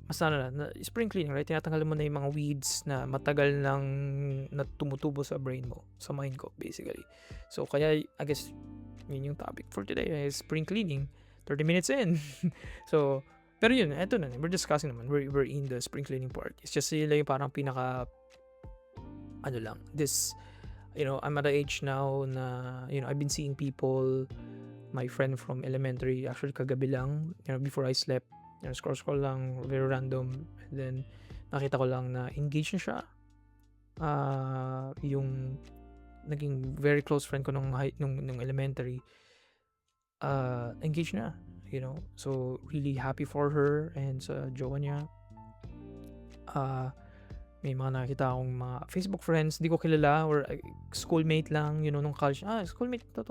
na spring cleaning, right? Tinatanggal mo na yung mga weeds na matagal nang na tumutubo sa brain mo, sa mind ko, basically. So, kaya, I guess, yun yung topic for today, is spring cleaning. 30 minutes in. So, pero yun, eto na, we're discussing naman, we're in the spring cleaning part. It's just sila yung parang pinaka, this, I'm at the age now na, I've been seeing people, my friend from elementary, actually kagabi lang, before I slept, scroll lang, very random, and then nakita ko lang na engaged na siya. Yung naging very close friend ko nung elementary, engaged na, so really happy for her and sa jowa niya. May mga nakita akong mga Facebook friends, di ko kilala, or schoolmate lang, nung college, schoolmate to,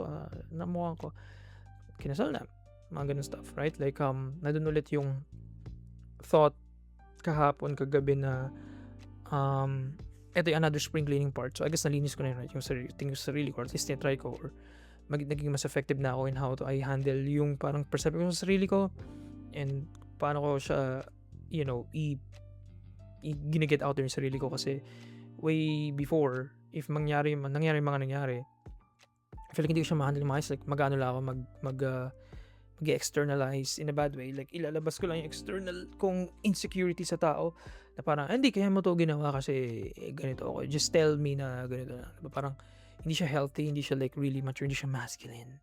namuha ko, kinasal na, mga ganun stuff, right? Like, nandun ulit yung thought kahapon, kagabi na, ito yung another spring cleaning part. So, I guess nalinis ko na yun, right? Yung sarili ko, at least try ko, or naging mas effective na ako in how to I handle yung parang perception ko sa sarili ko, and paano ko siya, gina-get out there yung sarili ko. Kasi way before, if nangyari yung mga nangyari, I feel like hindi ko siya ma-handle maayos. Like, mag-ano lang ako, mag-externalize in a bad way. Like, ilalabas ko lang yung external kong insecurity sa tao, na parang, hindi, kaya mo to ginawa kasi ganito ako. Just tell me na ganito na. Parang, hindi siya healthy, hindi siya like really mature, hindi siya masculine,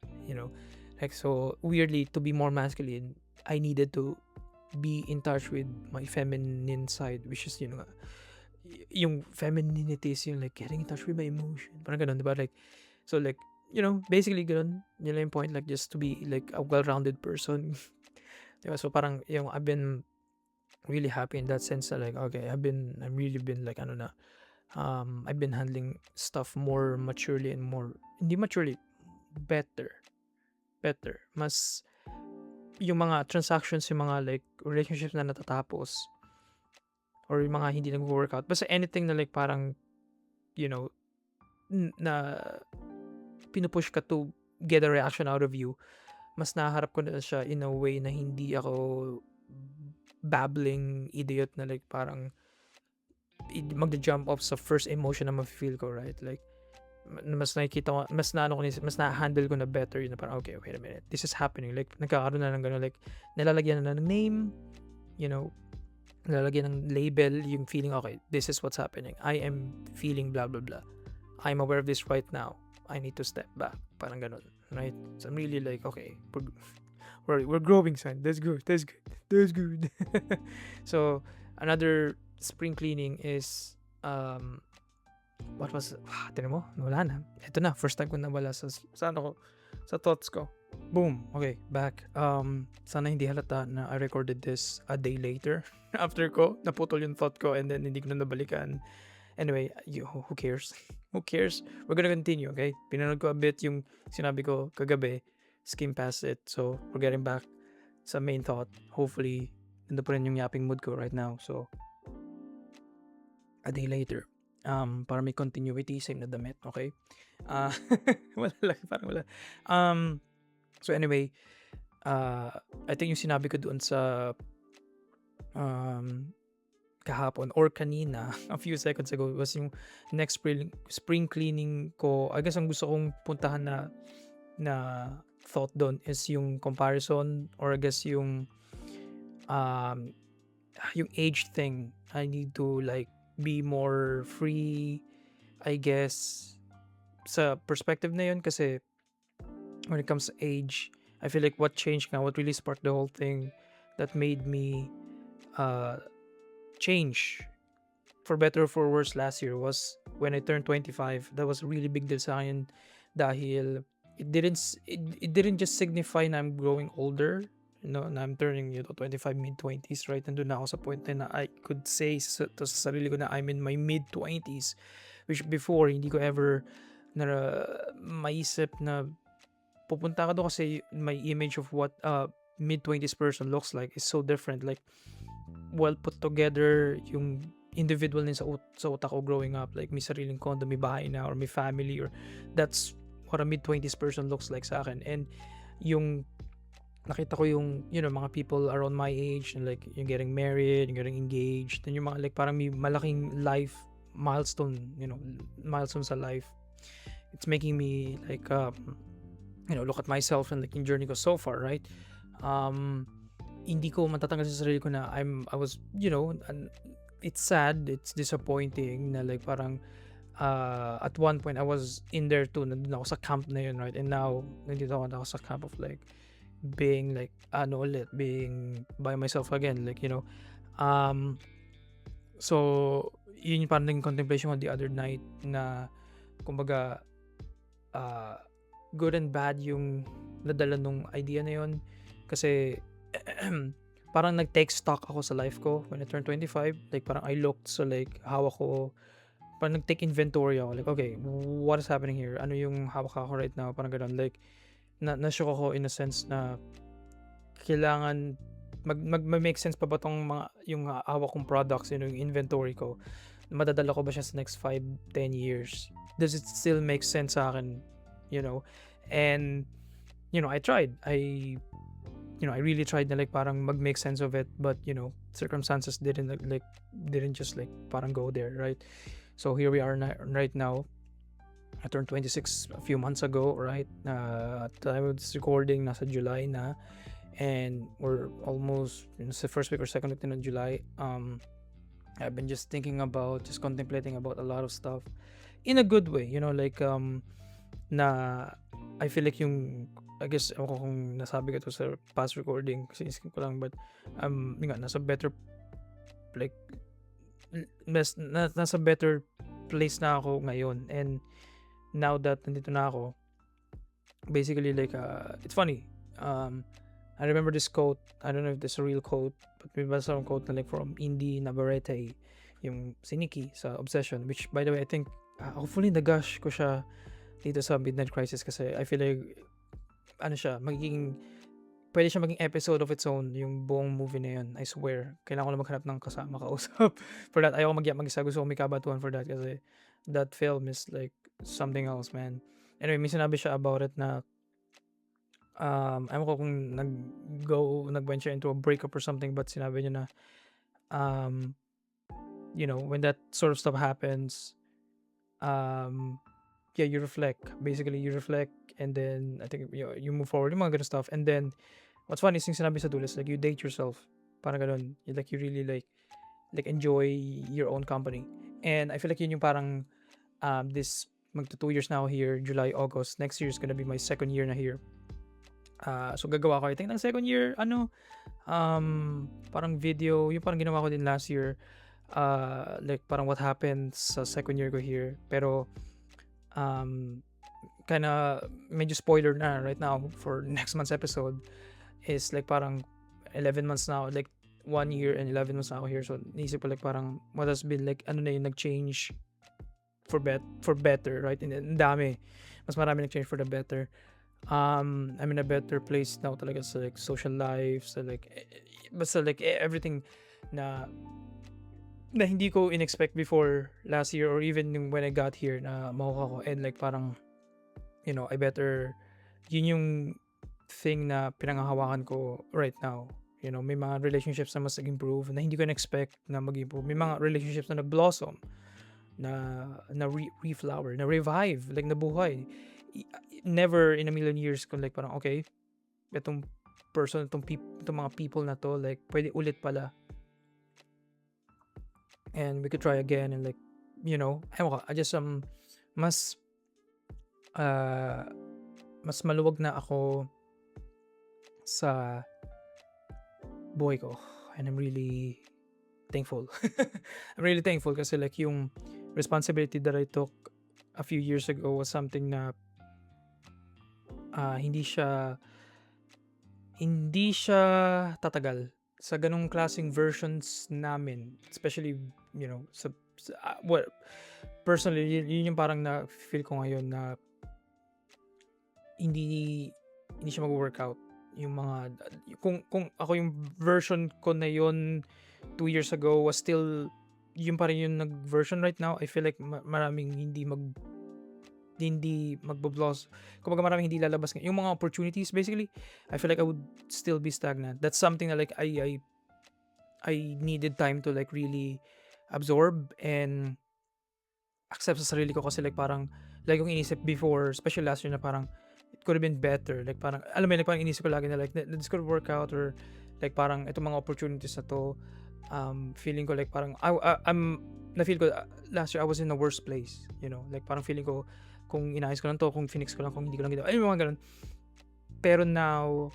Like, so, weirdly, to be more masculine, I needed to be in touch with my feminine side, which is, yung femininity is yung like getting in touch with my emotion. Parang ganun, diba? Like, so like, basically ganun. Yun lang yung point, like just to be like a well-rounded person. Diba? So parang, I've been really happy in that sense that like, okay, I've really been like, I've been handling stuff more maturely and more, hindi maturely, better. Mas, yung mga transactions, yung mga like relationships na natatapos, or yung mga hindi nag-work out, basta anything na like parang, na pinupush ka to get a reaction out of you, mas naharap ko na siya in a way na hindi ako babbling idiot na like parang mag-jump off sa first emotion na ma-feel ko, right? Like, mas nakikita ko, mas na-handle ko na better yun, na parang, okay, wait a minute, this is happening. Like, nagkakaroon na ng gano'n, like, nalalagyan na ng name, nalalagyan ng label, yung feeling, okay, this is what's happening. I am feeling blah, blah, blah. I'm aware of this right now. I need to step back. Parang gano'n, right? So, I'm really like, okay, we're growing, son. That's good. So, another spring cleaning is, what was, tinan mo, nawala na. Ito na, first time ko nawala sa thoughts ko. Boom, okay, back. Sana hindi halata na I recorded this a day later. After ko, naputol yung thought ko, and then hindi ko na nabalikan. Anyway, who cares? We're gonna continue, okay? Pinanood ko a bit yung sinabi ko kagabi, skim past it. So, we're getting back sa main thought. Hopefully, nandun pa rin yung yapping mood ko right now. So, a day later. Para may continuity, same na damit, okay? Wala lang, parang wala. So anyway, I think yung sinabi ko doon sa kahapon or kanina, a few seconds ago, was yung next spring cleaning ko. I guess ang gusto kong puntahan na thought doon is yung comparison, or I guess yung age thing. I need to like be more free, I guess, sa perspective na yun, kasi when it comes to age, I feel like what changed nga, what really sparked the whole thing that made me change for better or for worse last year was when I turned 25. That was a really big deal sa akin, dahil it didn't just signify na I'm growing older, na I'm turning 25, mid-20s, right? Nandun na ako sa point na I could say sa sarili ko na I'm in my mid-20s, which before, hindi ko ever maisip na pupunta ka doon, kasi my image of what a mid-20s person looks like is so different. Like, well put together yung individual din sa utak ko growing up. Like, may sariling condo, may bahay na, or may family, or that's what a mid-20s person looks like sa akin. And yung nakita ko yung, mga people around my age, and like yung getting married, yung getting engaged, and yung mga like parang may malaking life milestone, milestone sa life. It's making me like, look at myself and like yung journey ko so far, right? Hindi ko matatanggal sa sarili ko na I was, it's sad, it's disappointing na like parang at one point I was in there too, nandun ako sa camp na yun, right? And now nandito ako sa camp of like being like being by myself again, like so yun yung parang naging contemplation ko the other night na kumbaga good and bad yung nadala nung idea na yun, kasi parang nag-take stock ako sa life ko when I turned 25. Like parang I looked so like hawak ko, parang nag-take inventory ako, like okay, what is happening here, ano yung hawak ako right now, parang ganun. Like na-shock ako in a sense na kailangan mag-make sense pa ba tong mga yung hawak kong products, yung inventory ko, madadala ko ba siya sa next 5-10 years, does it still make sense sa akin, and I tried, I really tried na like parang mag-make sense of it, but circumstances didn't just like parang go there, right? So here we are right now. I turned 26 a few months ago, right? At the time of this recording, nasa July na, and we're almost sa first week or second week in July. I've been just contemplating about a lot of stuff in a good way, like na I feel like I guess ako kung nasabi ko to sa past recording, kasi isip ko lang, but nasa better like nasa better place na ako ngayon. And now that nandito na ako, basically like it's funny, I remember this quote, I don't know if this is a real quote, but may basa akong quote na like from Indy Navarrete, yung si Nikki sa Obsession, which by the way I think hopefully nagash ko siya dito sa Midnight Crisis, kasi I feel like pwede siya maging episode of its own, yung buong movie na yun. I swear, kailangan ko lang maghanap ng kasama kausap for that. Ayoko mag-isa, gusto ko may kabatuan for that, kasi that film is like something else, man. Anyway, may sinabi siya about it na ewan ko kung nag-venture into a breakup or something, but sinabi niya na when that sort of stuff happens, you reflect, and then I think you move forward, yung mga ganun stuff. And then what's funny is yung sinabi sa dulo is like you date yourself, parang ganun, you really like enjoy your own company. And I feel like yun yung parang this magto 2 years na ako here, July, August, next year is gonna be my second year na here. So gagawa ko I think ng second year parang video, yung parang ginawa ko din last year, like parang what happened sa second year ko here, pero kinda medyo spoiler na right now for next month's episode, is like parang 11 months now, like 1 year and 11 months na ako here. So naisip ko like parang what has been like na yung nag-change for better, right? And ang dami, mas marami nag-change for the better. I'm in a better place now talaga sa like social life, sa like basta like everything na hindi ko in-expect before last year, or even when I got here na makuha ko. And like parang I better, yun yung thing na pinanghahawakan ko right now. May mga relationships na mas nag-improve na hindi ko na-expect na mag-improve. May mga relationships na nag-blossom, na reflower, na revive, like nabuhay. Never in a million years kung like parang okay, itong person, itong mga people na to, like pwede ulit pala, and we could try again. And like I just mas maluwag na ako sa buhay ko, and I'm really thankful. I'm really thankful kasi like yung responsibility that I took a few years ago was something na hindi siya tatagal sa ganung klaseng versions namin, especially well, personally yun yung parang na feel ko ngayon na hindi siya mag-workout. Yung mga kung ako yung version ko na yun 2 years ago was still yung pa rin yung nag-version right now, I feel like maraming hindi hindi magbo-blossom. Kumbaga maraming hindi lalabas yung mga opportunities basically. I feel like I would still be stagnant. That's something that like I needed time to like really absorb and accept sa sarili ko kasi like parang like kung inisip before, especially last year na parang it could have been better. Like parang alam mo yun, like parang inisip ko lagi na like this could work out or like parang itong mga opportunities na to feeling ko like parang I'm na feel ko last year I was in the worst place, you know. Like parang feeling ko kung inayos ko lang to, kung finix ko lang, kung hindi ko lang ginawa. Ay, mga ganun. Pero now,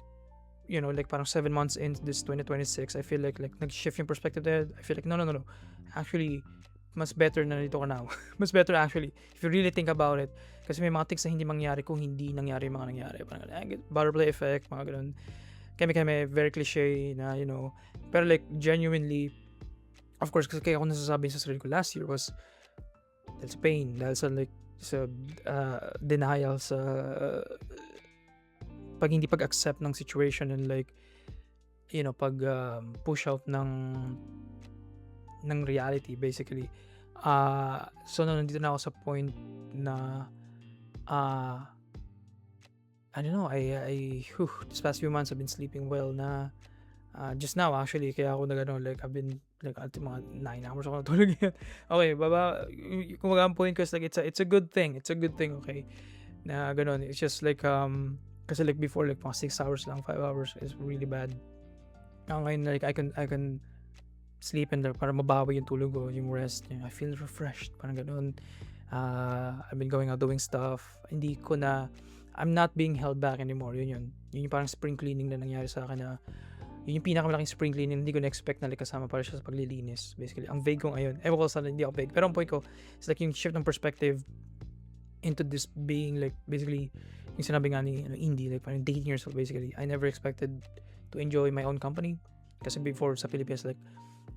you know, like parang 7 months into this 2026, I feel like nag-shift yung perspective there. I feel like no. Actually, mas better na dito ka now. Mas better actually if you really think about it. Kasi may mga things na hindi mangyari kung hindi nangyari yung mga nangyari. Parang butterfly effect, mga ganun. Kami very cliche na, you know. Pero like genuinely, of course, kasi kaya ako nasasabi sa sarili ko last year was dahil sa pain, dahil sa like sa denial, sa pag hindi pag-accept ng situation and like, you know, pag push out ng reality basically. So nandito na ako sa point na I don't know, this past few months I've been sleeping well na just now actually kaya ako like I've been like mga 9 hours ako natulog yan. Okay, kung ang point ko is like it's a good thing. It's a good thing, okay? Na ganun. It's just like kasi like before like mga 6 hours lang, 5 hours is really bad. Ngayon like I can sleep and para mabawi yung tulog ko, yung rest. I feel refreshed, parang ganun. I've been going out doing stuff. I'm not being held back anymore. Yun yung parang spring cleaning na nangyari sa akin na yun yung pinakamalaking spring cleaning. Hindi ko na-expect na like kasama para siya sa paglilinis. Basically, ang vague ko ngayon. Ewan ko sana hindi ako vague. Pero ang point ko, it's like yung shift ng perspective into this being like basically yung sinabi nga ni Indy, like parang dating yourself basically. I never expected to enjoy my own company. Kasi before sa Philippines, like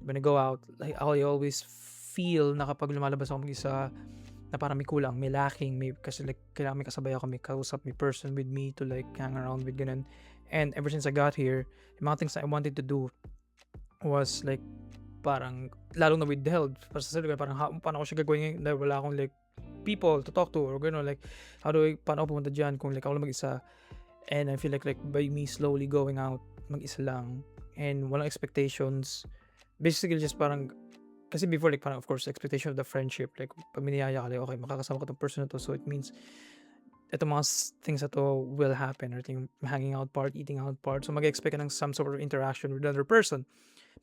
when I go out, like I always feel na kapag lumalabas ako mag-isa na parang may kulang, may lacking, kasi like kailangan may kasabay ako, may kausap, may person with me to like hang around with ganun. And ever since I got here, yung mga things that I wanted to do was like parang lalong na withheld. Para sa sarili ko, parang paano ko siya gagawin ngayon dahil wala akong like people to talk to or gano'n, like paano ako pumunta dyan kung like ako lang mag-isa. And I feel like by me slowly going out mag-isa lang and walang expectations, basically just parang kasi before like parang of course expectation of the friendship, like pag miniyaya ka like okay makakasama ko tong person na to, so it means itong mga things na to will happen, or yung hanging out part, eating out part, so mag-expect ka ng some sort of interaction with another person.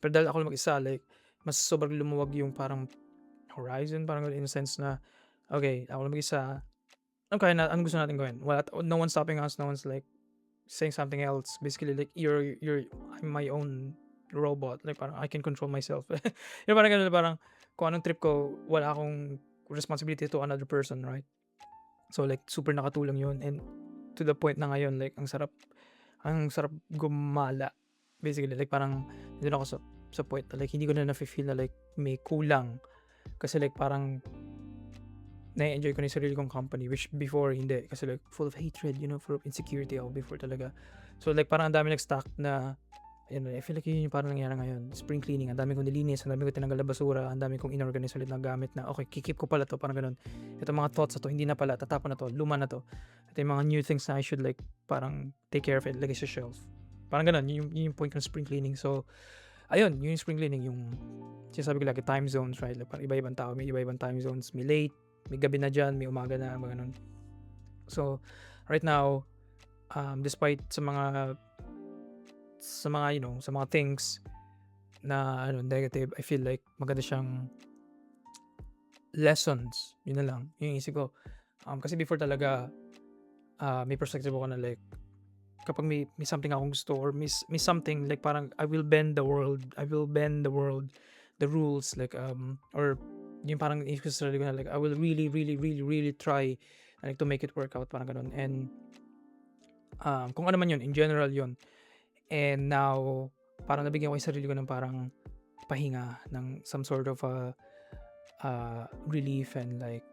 Pero dahil ako lang mag-isa, like mas sobrang lumuwag yung parang horizon, parang in a sense na okay, ako lang mag-isa, okay na, anong gusto natin gawin? No one's stopping us, no one's like saying something else. Basically like I'm my own robot, like parang I can control myself. Yung parang ganun, parang kung anong trip ko, wala akong responsibility to another person, right? So like super nakatulong yun, and to the point na ngayon like ang sarap gumala basically, like parang hindi ako sa point na like hindi ko na na-feel na like may kulang, kasi like parang na-enjoy ko na yung sarili kong company, which before hindi, kasi like full of hatred, you know, full of insecurity ako before talaga. So like parang ang dami nag-stack na yun, I feel like yun yung parang nangyari ngayon. Spring cleaning, ang dami kong nilinis, ang dami kong tinanggal na basura, ang dami kong inorganize ulit na gamit na okay, kikip ko pala to, parang ganun. Ito mga thoughts na to, hindi na pala, tatapon na to, luma na to. Ito yung mga new things na I should like parang take care of it, lagay sa shelf. Parang ganun, yun yung point ng spring cleaning. So ayun, yun yung spring cleaning, yung sinasabi ko lagi, time zones, right? Like parang iba-ibang tao, may iba-ibang time zones, may late, may gabi na dyan, may umaga na, mga ganun. So right now, despite sa mga you know, sa mga things na negative, I feel like maganda siyang lessons. Yun na lang yung isip ko. Kasi before talaga may perspective ako na like kapag may something akong gusto, or may something like parang I will bend the world, the rules, like or yung parang isip ko sa sarili ko na like I will really try like to make it work out, parang ganun. And kung ano man yun, in general yun. And now, parang nabigyan ko yung sarili ko ng parang pahinga, ng some sort of relief, and like,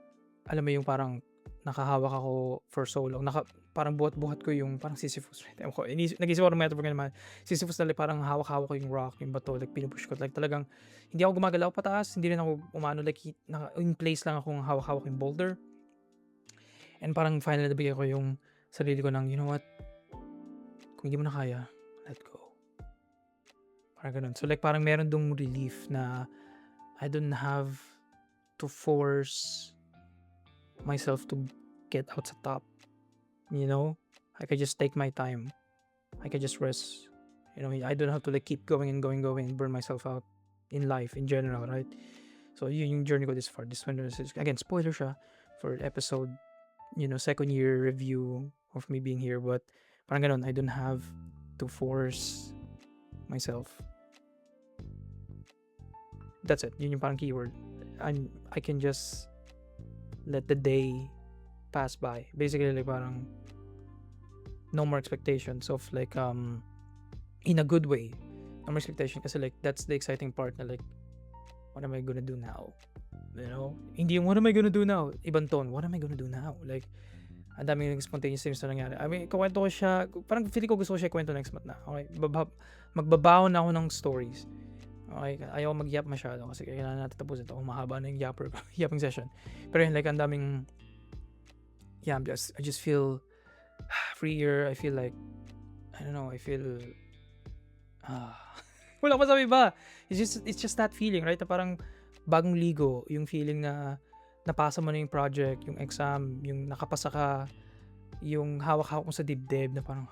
alam mo yung parang nakahawak ako for so long. Parang buhat-buhat ko yung parang Sisyphus. Nag-isip ako ng metaphor nga naman. Sisyphus na like, parang hawak-hawak ko yung rock, yung bato, like pinupush ko. Like talagang, hindi ako gumagalaw pataas, hindi rin ako umano, like in place lang akong hawak-hawak yung boulder. And parang finally nabigyan ko yung sarili ko ng, you know what, kung hindi mo na kaya, let go. Parang ganun. So like parang meron dong relief na I don't have to force myself to get out sa top. You know, I could just take my time. I could just rest. You know, I don't have to like keep going and burn myself out in life in general, right? So yun yung journey ko this far. This one is, again, spoiler siya for episode, you know, second year review of me being here. But parang ganun, I don't have to force myself. That's it. Yun yung parang keyword. I can just let the day pass by. Basically, like parang no more expectations of like in a good way. No more expectation kasi like that's the exciting part na like what am I gonna do now? You know? Hindi yung what am I gonna do now? Ibang tone. What am I gonna do now? Like ang daming spontaneous things na nangyari. I mean, kwento ko siya, parang feeling ko gusto ko siya kwento next month na. Okay, magbabaon na ako ng stories. Okay, ayaw mag-yap masyado kasi kailangan natin tapusin ito. Mahaba na yung yapping session. Pero yun, like, ang daming, yeah, I just feel freer. I feel like, I don't know, I feel, wala pa sabi ba? It's just that feeling, right? Na parang bagong ligo, yung feeling na napasa mo na yung project, yung exam, yung nakapasa ka, yung hawak-hawak mo sa dibdib na parang,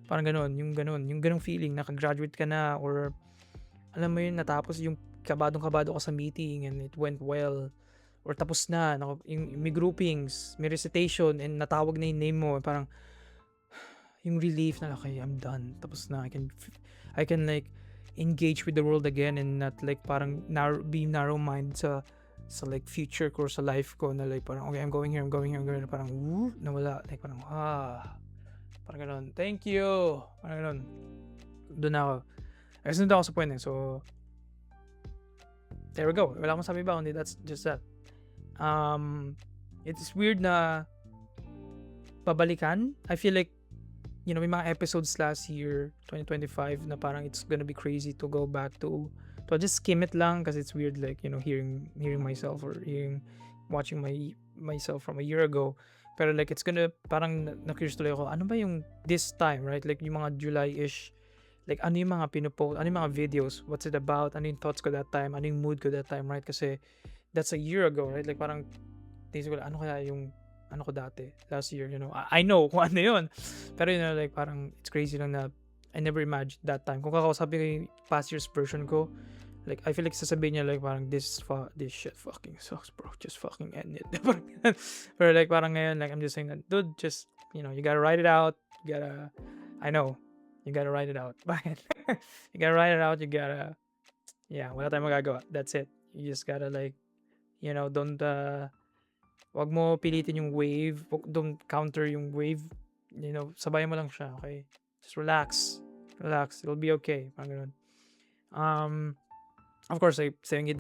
parang yung ganong feeling, nakagraduate ka na, or alam mo yun, natapos yung kabadong-kabado ka sa meeting and it went well, or tapos na, yung may groupings, may recitation, and natawag na yung name mo, parang, yung relief na, okay, I'm done, tapos na, I can like, engage with the world again and not like parang be narrow-minded sa like future ko, sa life ko na like parang okay, I'm going here, parang nawala, like parang parang gano'n, thank you, parang gano'n, doon ako, ay sunod ako sa point so there we go, wala akong sabi ba, kundi that's just that. It's weird na pabalikan, I feel like, you know, may mga episodes last year 2025 na parang it's gonna be crazy to go back to I'll just skim it lang kasi it's weird, like, you know, hearing myself or watching myself from a year ago, pero like it's gonna parang na-curious tuloy ako, ano ba yung this time, right? Like yung mga July-ish, like ano yung mga pinupost, ano yung mga videos, what's it about, ano yung thoughts ko that time, ano yung mood ko that time, right? Kasi that's a year ago, right? Like parang ko ano kaya yung ano ko dati last year, you know, I know kung ano yun, pero you know, like parang it's crazy lang na I never imagined that time kung kakausapin ko yung past year's version ko, like I feel like sasabihin niya like parang this shit fucking sucks, bro, just fucking end it. Pero like parang ngayon, like I'm just saying that, dude, just, you know, you gotta write it out, I know you gotta write it out. Bakit? You gotta write it out, you gotta, yeah, wala tayong magagawa, that's it. You just gotta like, you know, don't wag mo pilitin yung wave, don't counter yung wave, you know, sabayan mo lang siya, okay? Just relax, it'll be okay, parang ganun. Of course, I'm saying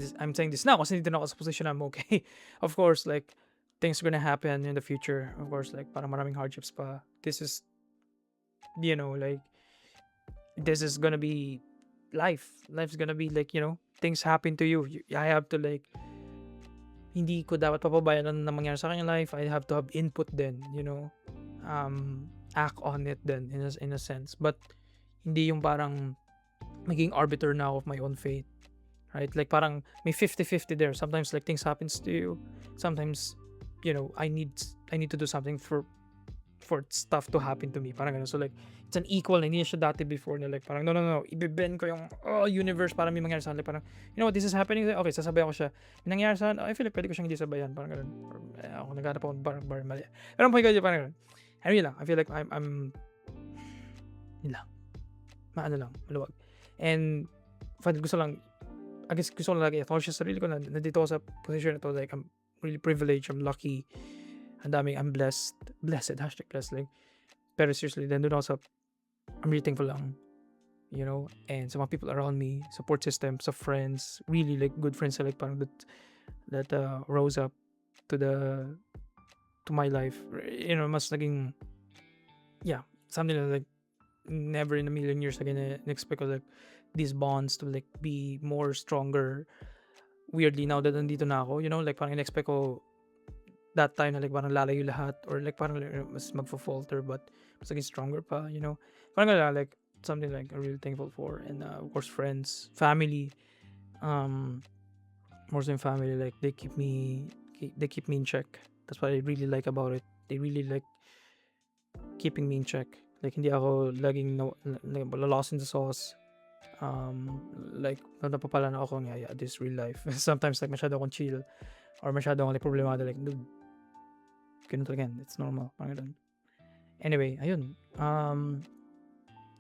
this now kasi dito na ako sa position na I'm okay. Of course, like, things are gonna happen in the future, of course, like, parang maraming hardships pa. This is, you know, like, this is gonna be life's gonna be like, you know, things happen to you. I have to like, hindi ko dapat papabayaan na mangyari sa akin life. I have to have input then, you know, act on it then in a sense, but hindi yung parang maging arbiter now of my own fate, right? Like parang may 50-50 there. Sometimes like things happens to you, sometimes, you know, I need to do something for stuff to happen to me, parang ganun. So like it's an equal na, hindi siya dati before na like parang no, ibibend ko yung universe para may mangyari sa akin, like parang, you know what, this is happening, okay, sasabay ako siya, may nangyari sa akin, I feel like pwede ko siyang hindi sabayan, parang ganun, or ako naghanap ako parang mali, pero ang point ko parang ganun. Anyway lang, I feel like I'm yun lang, maluwag, and gusto lang lagi i-conscious sa sarili ko na nandito ako sa position na to, like I'm really privileged, I'm lucky, I'm blessed, #blessed, like, pero seriously, then doon ako sa, I'm really thankful lang, you know, and sa mga people around me, support system, sa friends, really like good friends, like parang that rose up to my life, you know, mas naging, yeah, something like never in a million years again expect ko like these bonds to like be more stronger, weirdly, now that nandito na ako, you know, like parang in-expect ko that time na like parang lalayo lahat or like parang mas magfo-falter but mas naging stronger pa, Parang gano'n, like something like I'm really thankful for. And of course, friends, family, um, more than family, like they keep me in check. That's what I really like about it. They really like keeping me in check. Like hindi ako laging lost in the sauce. Like napapala na ako yeah, this real life. Sometimes like masyado akong chill or masyado akong like problemado, like dude, ganun talaga yan. It's normal. Parang ganun. Anyway, ayun.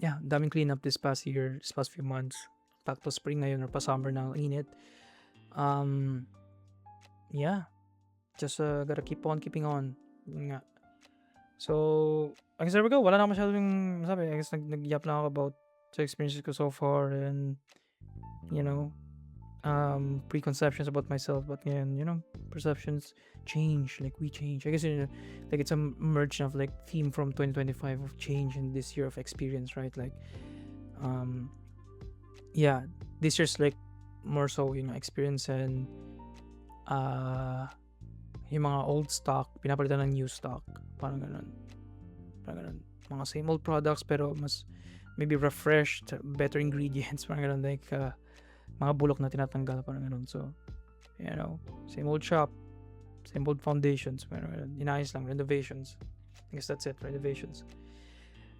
Yeah, daming cleanup this past year, this past few months. Back to spring ngayon or pa summer na ang init. Yeah. Just gotta keep on keeping on. Yun nga. So, I guess there we go. Wala na ako masyadong masabi. I guess nag-yap lang ako about sa experiences ko so far and preconceptions about myself. But ngayon, perceptions change. Like we change. I guess like it's a merge of like theme from 2025 of change and this year of experience, right? Like yeah, this year's like more so experience and yung mga old stock pinapalitan ng new stock, parang ganun. Mga same old products pero mas maybe refreshed, better ingredients, parang ganun, like mga bulok na tinatanggal, parang ganun. So same old shop, same old foundations, parang ganun. Inayos lang, renovations. I guess that's it, renovations.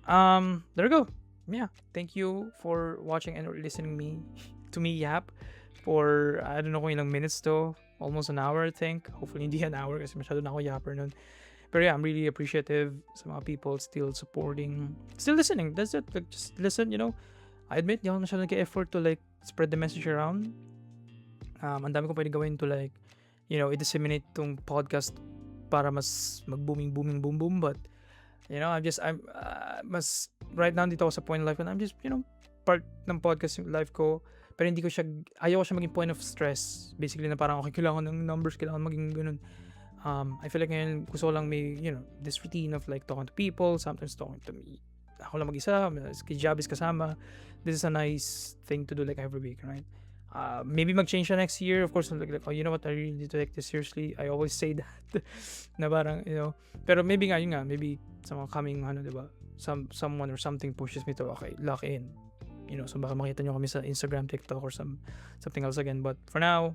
There we go. Yeah, thank you for watching and listening to me yap for I don't know kung ilang minutes to, almost an hour I think. Hopefully hindi an hour kasi masyado na ako yapper nun. But yeah, I'm really appreciative sa mga people still supporting, still listening. That's it. Like, just listen, I admit, di ako masyado nag-effort to like spread the message around. Ang dami kong pwede gawin to like, i-disseminate tong podcast para mas mag-boom. But, I'm mas, right now, dito ako sa point in life and I'm just, part ng podcast yung life ko. Pero hindi ko siya, ayaw ko siya maging point of stress. Basically na parang, okay, kailangan ng numbers, kailangan maging ganun. I feel like ngayon, gusto ko lang may, this routine of like talking to people, sometimes talking to me. Ako lang mag-isa, Jabis kasama. This is a nice thing to do like every week, right? Maybe mag-change siya next year. Of course, like, oh, you know what, I really need to take this seriously. I always say that. Na parang, pero maybe nga, maybe sa mga coming, diba? Someone or something pushes me to, okay, lock in. So baka makita nyo kami sa Instagram, TikTok, or something else again. But for now,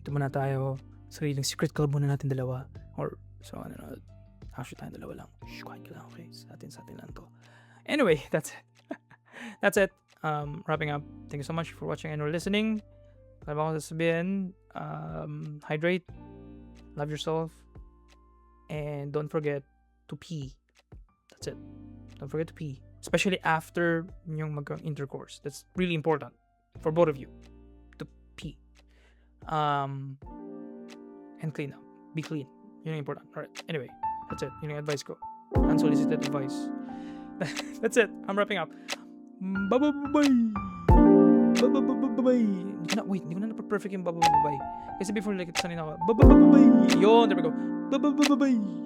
ito muna tayo. Sariling secret club muna natin dalawa. Or, so actually tayong dalawa lang. Shh, quiet lang, okay? Sa atin lang to. Anyway, that's it. That's it. Wrapping up. Thank you so much for watching and or listening. Alam ako sasabihin, hydrate, love yourself, and don't forget to pee. That's it. Don't forget to pee. Especially after yung mag-intercourse. That's really important for both of you to pee. And clean up. Be clean. Yun yung important. Alright. Anyway, that's it. Yun yung advice ko. Unsolicited advice. That's it. I'm wrapping up. Bye-bye. Wait, hindi ko na perfect yung bye-bye. Kasi before like sanay na ako. Bye-bye. Yun, there we go. Bye-bye.